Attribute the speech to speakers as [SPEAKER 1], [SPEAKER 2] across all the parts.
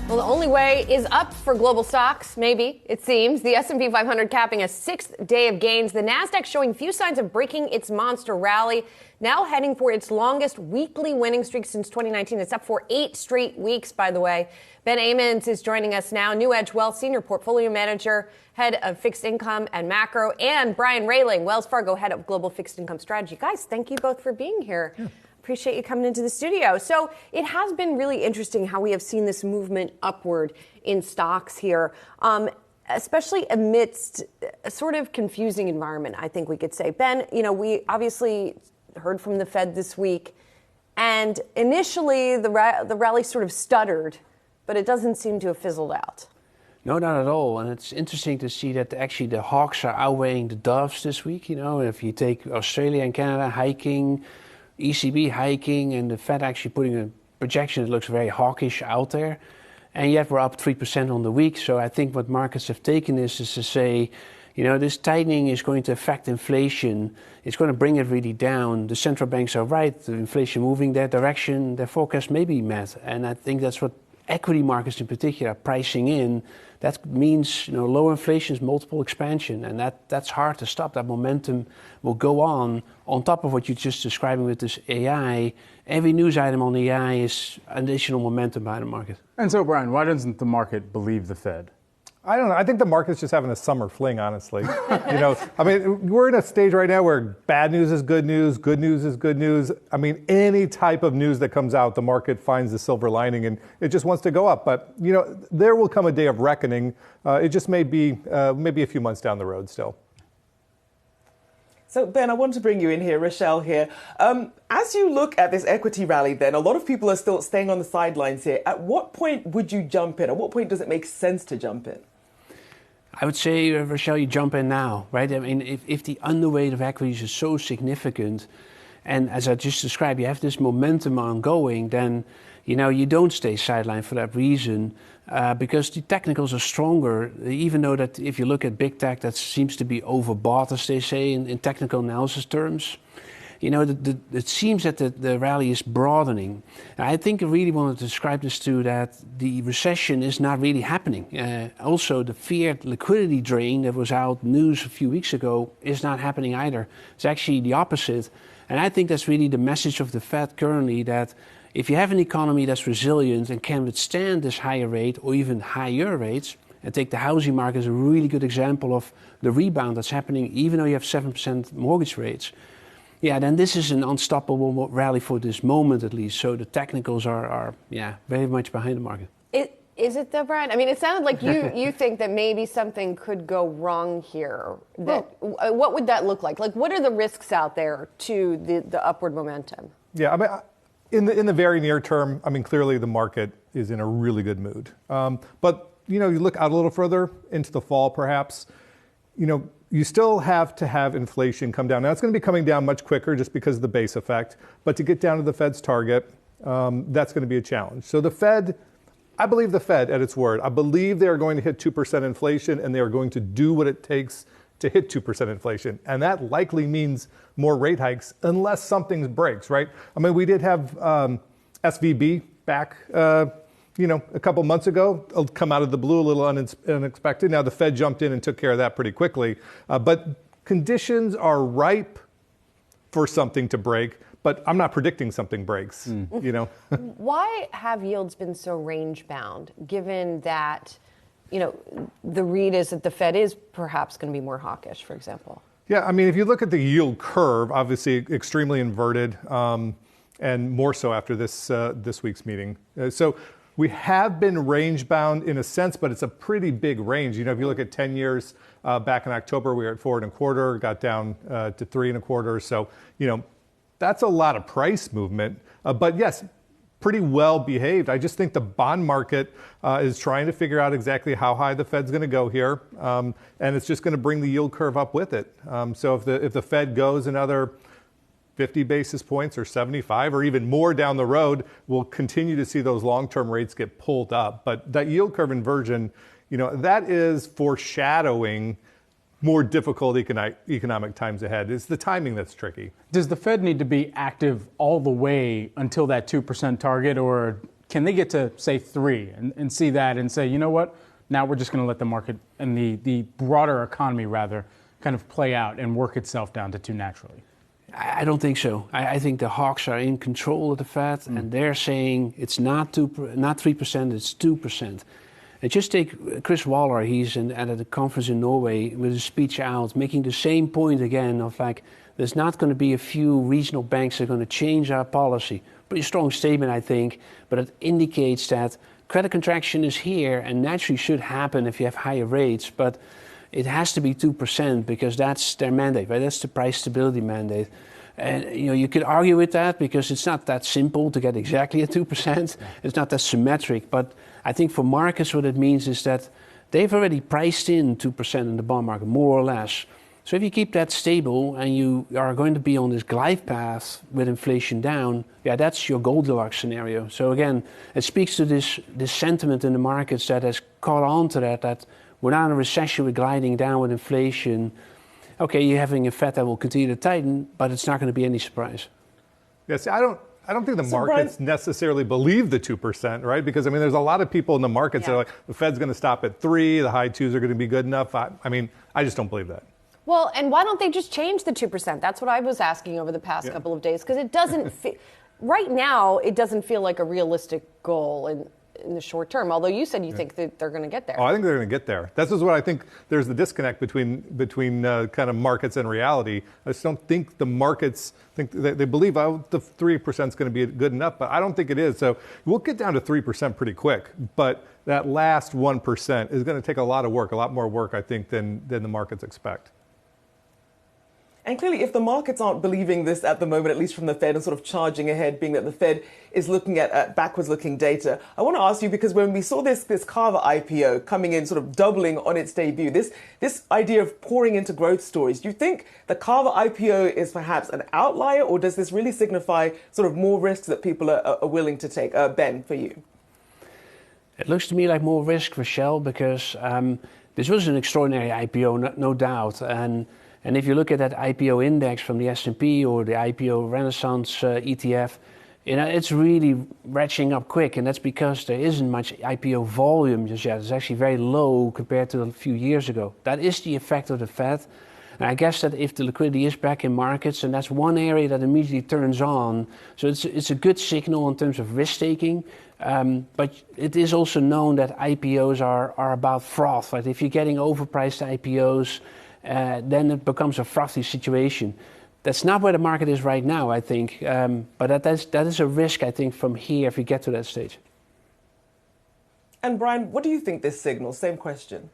[SPEAKER 1] Well, the only way is up for global stocks, maybe, it seems. The S&P 500 capping a sixth day of gains. The Nasdaq showing few signs of breaking its monster rally, now heading for its longest weekly winning streak since 2019. It's up for 8 straight weeks, by the way. Ben Emons is joining us now, NewEdge Wealth Senior Portfolio Manager, Head of Fixed Income and Macro, and Brian Rehling, Wells Fargo Head of Global Fixed Income Strategy. Guys, thank you both for being here. Yeah. Appreciate you coming into the studio. So it has been really interesting how we have seen this movement upward in stocks here, especially amidst a sort of confusing environment, I think we could say. Ben, we obviously heard from the Fed this week, and initially the rally sort of stuttered, but it doesn't seem to have fizzled out.
[SPEAKER 2] No, not at all. And it's interesting to see that actually the hawks are outweighing the doves this week. If you take Australia and Canada hiking, ECB hiking, and the Fed actually putting a projection that looks very hawkish out there. And yet we're up 3% on the week. So I think what markets have taken is to say, this tightening is going to affect inflation. It's going to bring it really down. The central banks are right. The inflation moving that direction, their forecast may be met. And I think that's what equity markets in particular are pricing in. That means low inflation is multiple expansion, and that's hard to stop. That momentum will go on top of what you're just describing with this AI. Every news item on AI is additional momentum by the market.
[SPEAKER 3] And so, Brian, why doesn't the market believe the Fed?
[SPEAKER 4] I don't know. I think the market's just having a summer fling, honestly. We're in a stage right now where bad news is good news is good news. Any type of news that comes out, the market finds the silver lining and it just wants to go up. But, there will come a day of reckoning. It just may be maybe a few months down the road still.
[SPEAKER 5] So, Ben, I want to bring you in here, Rochelle here. As you look at this equity rally, then, a lot of people are still staying on the sidelines here. At what point would you jump in? At what point does it make sense to jump in?
[SPEAKER 2] I would say, Rochelle, you jump in now, right? If the underweight of equities is so significant, and as I just described, you have this momentum ongoing, then, you don't stay sidelined for that reason. Because the technicals are stronger, even though that if you look at big tech, that seems to be overbought, as they say in technical analysis terms. It seems that the rally is broadening. I think I really want to describe this too, that the recession is not really happening. Also, the feared liquidity drain that was out news a few weeks ago is not happening either. It's actually the opposite. And I think that's really the message of the Fed currently, that if you have an economy that's resilient and can withstand this higher rate or even higher rates, and take the housing market as a really good example of the rebound that's happening, even though you have 7% mortgage rates, then this is an unstoppable rally for this moment at least. So the technicals are very much behind the market.
[SPEAKER 1] Is it though, Brian? It sounded like you think that maybe something could go wrong here. What would that look like? Like, what are the risks out there to the upward momentum?
[SPEAKER 4] Yeah, in the very near term, clearly the market is in a really good mood. But, you look out a little further into the fall, perhaps, you still have to have inflation come down. Now, it's going to be coming down much quicker just because of the base effect. But to get down to the Fed's target, that's going to be a challenge. So I believe the Fed at its word. I believe they are going to hit 2% inflation, and they are going to do what it takes to hit 2% inflation. And that likely means more rate hikes unless something breaks, right? We did have SVB back, a couple months ago, come out of the blue, a little unexpected. Now, the Fed jumped in and took care of that pretty quickly. But conditions are ripe for something to break, but I'm not predicting something breaks,
[SPEAKER 1] Why have yields been so range bound, given that, the read is that the Fed is perhaps going to be more hawkish, for example?
[SPEAKER 4] Yeah, if you look at the yield curve, obviously extremely inverted, and more so after this week's meeting. So we have been range bound in a sense, but it's a pretty big range. If you look at 10 years back in October, we were at 4.25, got down to 3.25. So, that's a lot of price movement. But yes, pretty well behaved. I just think the bond market is trying to figure out exactly how high the Fed's going to go here, and it's just going to bring the yield curve up with it. So if the Fed goes another 50 basis points or 75 or even more down the road, we'll continue to see those long-term rates get pulled up. But that yield curve inversion, that is foreshadowing more difficult economic times ahead. It's the timing that's tricky.
[SPEAKER 3] Does the Fed need to be active all the way until that 2% target, or can they get to, say, 3 and see that and say, you know what, now we're just going to let the market and the broader economy, rather, kind of play out and work itself down to 2 naturally?
[SPEAKER 2] I don't think so. I think the hawks are in control of the Fed, and they're saying it's not 3%, it's 2%. And just take Chris Waller. He's at a conference in Norway with a speech out, making the same point again of like, there's not going to be a few regional banks that are going to change our policy. Pretty strong statement, I think, but it indicates that credit contraction is here and naturally should happen if you have higher rates, but it has to be 2% because that's their mandate, right? That's the price stability mandate. And you could argue with that because it's not that simple to get exactly at 2%. It's not that symmetric, but I think for markets what it means is that they've already priced in 2% in the bond market, more or less. So if you keep that stable and you are going to be on this glide path with inflation down, that's your Goldilocks scenario. So again, it speaks to this sentiment in the markets that has caught on to that we're not in a recession, we're gliding down with inflation. Okay, you're having a Fed that will continue to tighten, but it's not going to be any surprise.
[SPEAKER 4] Yeah, see, I don't think the markets necessarily believe the 2%, right? Because, I mean, there's a lot of people in the markets that are like, the Fed's going to stop at 3, the high 2s are going to be good enough. I just don't believe that.
[SPEAKER 1] Well, and why don't they just change the 2%? That's what I was asking over the past couple of days, because it doesn't right now, it doesn't feel like a realistic goal in the short term, although you said you think that they're going to get there.
[SPEAKER 4] Oh, I think they're going to get there. This is what I think there's the disconnect between kind of markets and reality. I just don't think the markets think they believe the 3% is going to be good enough, but I don't think it is. So we'll get down to 3% pretty quick, but that last 1% is going to take a lot of work, a lot more work, I think, than the markets expect.
[SPEAKER 5] And clearly, if the markets aren't believing this at the moment, at least from the Fed, and sort of charging ahead, being that the Fed is looking at backwards-looking data, I want to ask you, because when we saw this Carver IPO coming in, sort of doubling on its debut, this idea of pouring into growth stories, do you think the Carver IPO is perhaps an outlier, or does this really signify sort of more risks that people are willing to take? Ben, for you.
[SPEAKER 2] It looks to me like more risk, Rochelle, because this was an extraordinary IPO, no doubt. And if you look at that IPO index from the S&P or the IPO Renaissance ETF, it's really ratcheting up quick, and that's because there isn't much IPO volume just yet. It's actually very low compared to a few years ago. That is the effect of the Fed. And I guess that if the liquidity is back in markets, and that's one area that immediately turns on, so it's a good signal in terms of risk-taking. But it is also known that IPOs are about froth. Right? If you're getting overpriced IPOs, then it becomes a frothy situation. That's not where the market is right now, I think. But that is a risk, I think, from here if we get to that stage.
[SPEAKER 5] And Brian, what do you think this signals? Same question.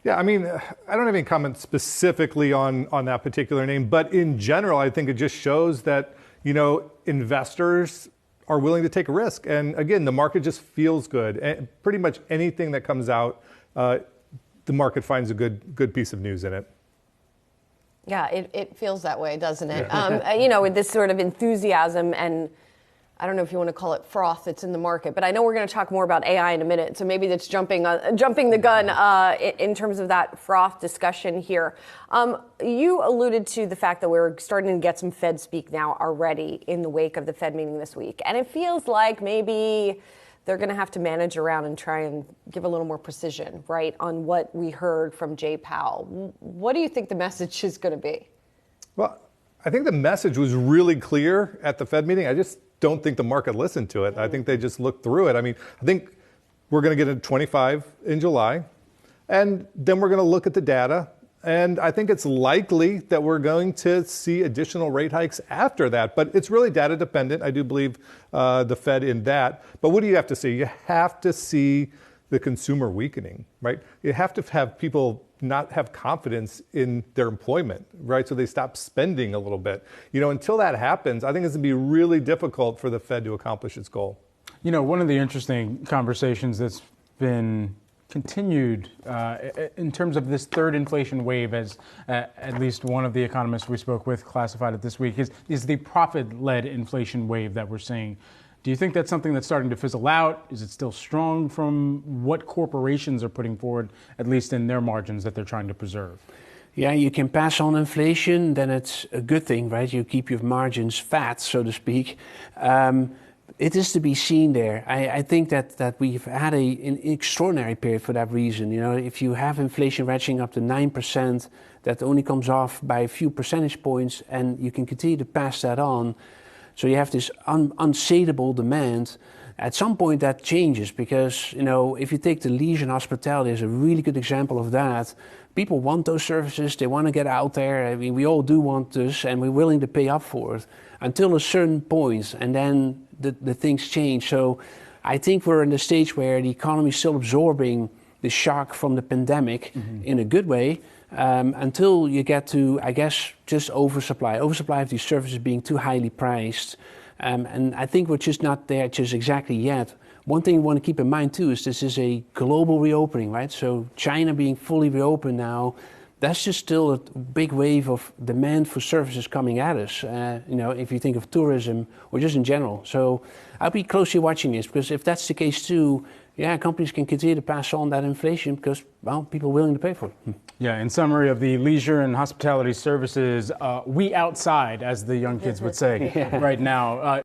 [SPEAKER 4] Yeah, I mean, I don't have any comments specifically on that particular name, but in general, I think it just shows that, investors are willing to take a risk. And again, the market just feels good. And pretty much anything that comes out, the market finds a good piece of news in it.
[SPEAKER 1] Yeah, it feels that way, doesn't it? With this sort of enthusiasm and I don't know if you want to call it froth that's in the market, but I know we're going to talk more about AI in a minute, so maybe that's jumping the gun in terms of that froth discussion here. You alluded to the fact that we're starting to get some Fed speak now already in the wake of the Fed meeting this week, and it feels like maybe they're going to have to manage around and try and give a little more precision, right, on what we heard from Jay Powell. What do you think the message is going to be? Well,
[SPEAKER 4] I think the message was really clear at the Fed meeting. I just don't think the market listened to it. I think they just looked through it. I mean, I think we're going to get a 25 in July, and then we're going to look at the data. And I think it's likely that we're going to see additional rate hikes after that. But it's really data dependent. I do believe the Fed in that. But what do you have to see? You have to see the consumer weakening, right? You have to have people not have confidence in their employment, right? So they stop spending a little bit. Until that happens, I think it's going to be really difficult for the Fed to accomplish its goal.
[SPEAKER 3] One of the interesting conversations that's been continued in terms of this third inflation wave, as at least one of the economists we spoke with classified it this week, is the profit-led inflation wave that we're seeing. Do you think that's something that's starting to fizzle out? Is it still strong from what corporations are putting forward, at least in their margins that they're trying to preserve?
[SPEAKER 2] Yeah, you can pass on inflation, then it's a good thing, right? You keep your margins fat, so to speak. it is to be seen there. I think that we've had an extraordinary period for that reason. You know, if you have inflation ratcheting up to 9%, that only comes off by a few percentage points, and you can continue to pass that on. So you have this unsatiable demand. At some point that changes because, you know, if you take the leisure and hospitality as a really good example of that, people want those services, they want to get out there. I mean, we all do want this and we're willing to pay up for it until a certain point, and then the things change. So I think we're in the stage where the economy is still absorbing the shock from the pandemic in a good way, until you get to, I guess, just oversupply of these services being too highly priced. And I think we're just not there just exactly yet. One thing you want to keep in mind too is this is a global reopening, right? So China being fully reopened now, that's just still a big wave of demand for services coming at us, you know, if you think of tourism or just in general. So I'll be closely watching this, because if that's the case too, yeah, companies can continue to pass on that inflation because, well, people are willing to pay for it.
[SPEAKER 3] Yeah, in summary of the leisure and hospitality services, we outside, as the young kids would say right now.